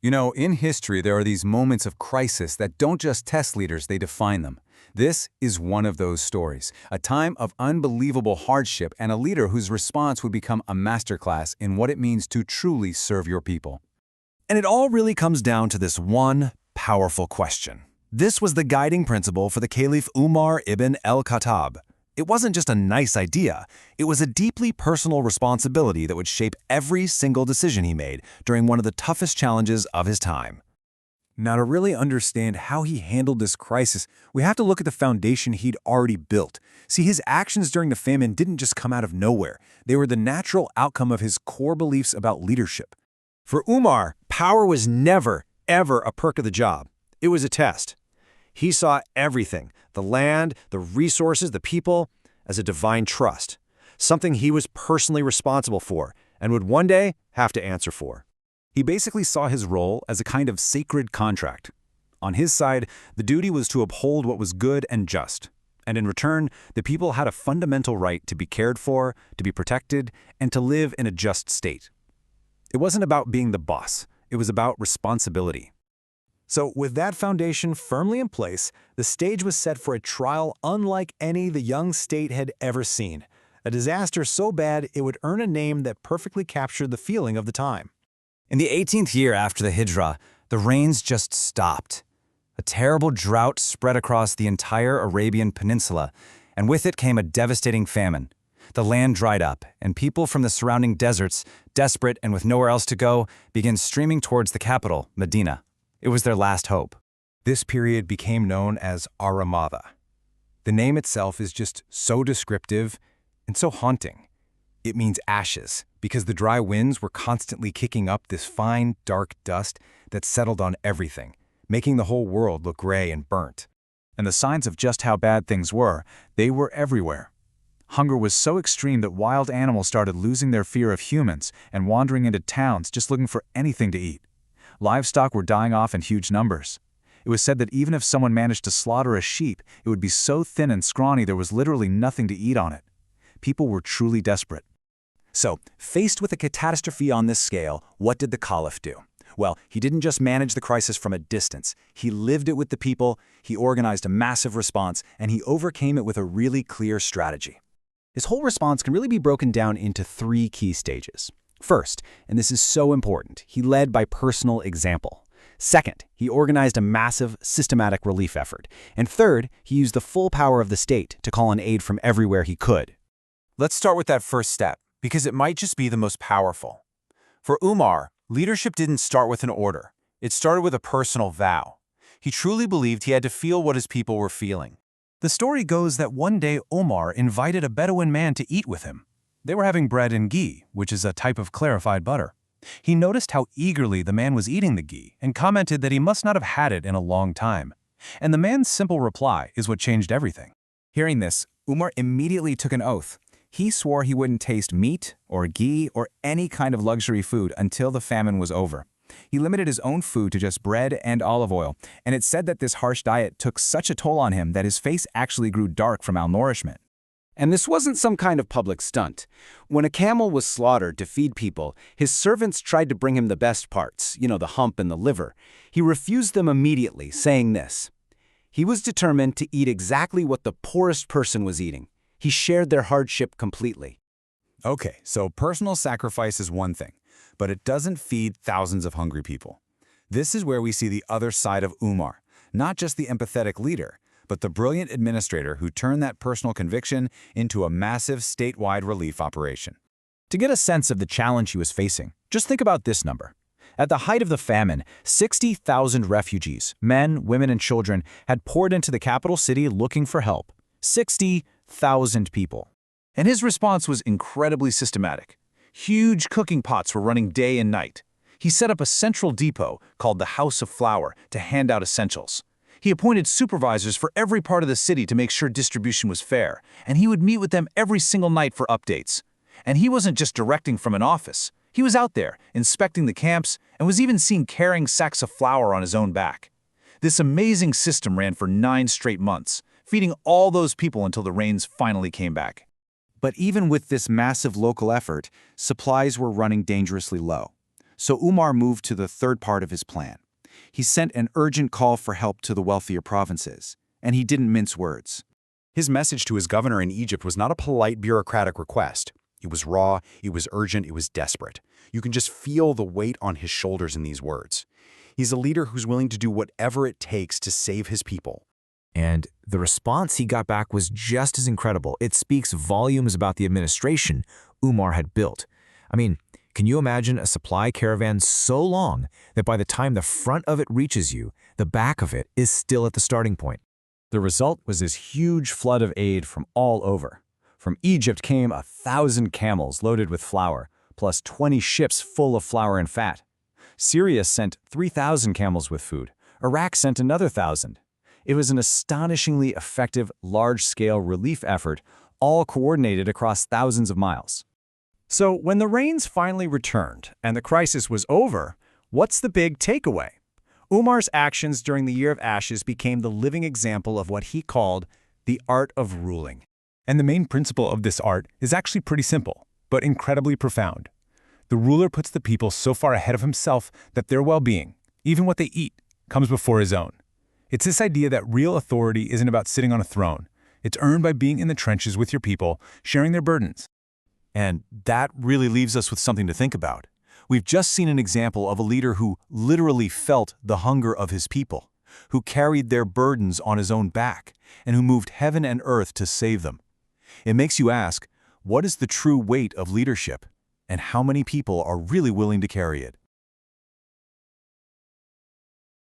You know, in history, there are these moments of crisis that don't just test leaders, they define them. This is one of those stories, a time of unbelievable hardship and a leader whose response would become a masterclass in what it means to truly serve your people. And it all really comes down to this one powerful question. This was the guiding principle for the Caliph Umar ibn al-Khattab. It wasn't just a nice idea, it was a deeply personal responsibility that would shape every single decision he made during one of the toughest challenges of his time. Now, to really understand how he handled this crisis, we have to look at the foundation he'd already built. See, his actions during the famine didn't just come out of nowhere. They were the natural outcome of his core beliefs about leadership. For Umar, power was never, ever a perk of the job. It was a test. He saw everything, the land, the resources, the people, as a divine trust, something he was personally responsible for and would one day have to answer for. He basically saw his role as a kind of sacred contract. On his side, the duty was to uphold what was good and just. And in return, the people had a fundamental right to be cared for, to be protected, and to live in a just state. It wasn't about being the boss. It was about responsibility. So with that foundation firmly in place, the stage was set for a trial unlike any the young state had ever seen. A disaster so bad it would earn a name that perfectly captured the feeling of the time. In the 18th year after the Hijrah, the rains just stopped. A terrible drought spread across the entire Arabian Peninsula, and with it came a devastating famine. The land dried up, and people from the surrounding deserts, desperate and with nowhere else to go, began streaming towards the capital, Medina. It was their last hope. This period became known as ar-Ramadah. The name itself is just so descriptive and so haunting. It means ashes, because the dry winds were constantly kicking up this fine, dark dust that settled on everything, making the whole world look gray and burnt. And the signs of just how bad things were, they were everywhere. Hunger was so extreme that wild animals started losing their fear of humans and wandering into towns just looking for anything to eat. Livestock were dying off in huge numbers. It was said that even if someone managed to slaughter a sheep, it would be so thin and scrawny there was literally nothing to eat on it. People were truly desperate. So, faced with a catastrophe on this scale, what did the Caliph do? Well, he didn't just manage the crisis from a distance. He lived it with the people, he organized a massive response, and he overcame it with a really clear strategy. His whole response can really be broken down into 3 key stages. First, and this is so important, he led by personal example. Second, he organized a massive, systematic relief effort. And third, he used the full power of the state to call on aid from everywhere he could. Let's start with that first step, because it might just be the most powerful. For Umar, leadership didn't start with an order. It started with a personal vow. He truly believed he had to feel what his people were feeling. The story goes that one day Umar invited a Bedouin man to eat with him. They were having bread and ghee, which is a type of clarified butter. He noticed how eagerly the man was eating the ghee and commented that he must not have had it in a long time. And the man's simple reply is what changed everything. Hearing this, Umar immediately took an oath. He swore he wouldn't taste meat or ghee or any kind of luxury food until the famine was over. He limited his own food to just bread and olive oil, and it said that this harsh diet took such a toll on him that his face actually grew dark from malnourishment. And this wasn't some kind of public stunt. When a camel was slaughtered to feed people, his servants tried to bring him the best parts, the hump and the liver. He refused them immediately, saying this: he was determined to eat exactly what the poorest person was eating. He shared their hardship completely. Okay, so personal sacrifice is one thing, but it doesn't feed thousands of hungry people. This is where we see the other side of Umar, not just the empathetic leader, but the brilliant administrator who turned that personal conviction into a massive statewide relief operation. To get a sense of the challenge he was facing, just think about this number. At the height of the famine, 60,000 refugees, men, women, and children, had poured into the capital city looking for help. 60,000 people. And his response was incredibly systematic. Huge cooking pots were running day and night. He set up a central depot called the House of Flour to hand out essentials. He appointed supervisors for every part of the city to make sure distribution was fair, and he would meet with them every single night for updates. And he wasn't just directing from an office. He was out there, inspecting the camps, and was even seen carrying sacks of flour on his own back. This amazing system ran for 9 straight months, feeding all those people until the rains finally came back. But even with this massive local effort, supplies were running dangerously low. So Umar moved to the third part of his plan. He sent an urgent call for help to the wealthier provinces, and he didn't mince words. His message to his governor in Egypt was not a polite bureaucratic request. It was raw, it was urgent, it was desperate. You can just feel the weight on his shoulders in these words. He's a leader who's willing to do whatever it takes to save his people. And the response he got back was just as incredible. It speaks volumes about the administration Umar had built. I mean, can you imagine a supply caravan so long that by the time the front of it reaches you, the back of it is still at the starting point? The result was this huge flood of aid from all over. From Egypt came 1,000 camels loaded with flour, plus 20 ships full of flour and fat. Syria sent 3,000 camels with food. Iraq sent another 1,000. It was an astonishingly effective, large-scale relief effort, all coordinated across thousands of miles. So when the rains finally returned and the crisis was over, what's the big takeaway? Umar's actions during the Year of Ashes became the living example of what he called the art of ruling. And the main principle of this art is actually pretty simple, but incredibly profound. The ruler puts the people so far ahead of himself that their well-being, even what they eat, comes before his own. It's this idea that real authority isn't about sitting on a throne. It's earned by being in the trenches with your people, sharing their burdens. And that really leaves us with something to think about. We've just seen an example of a leader who literally felt the hunger of his people, who carried their burdens on his own back, and who moved heaven and earth to save them. It makes you ask, what is the true weight of leadership, and how many people are really willing to carry it?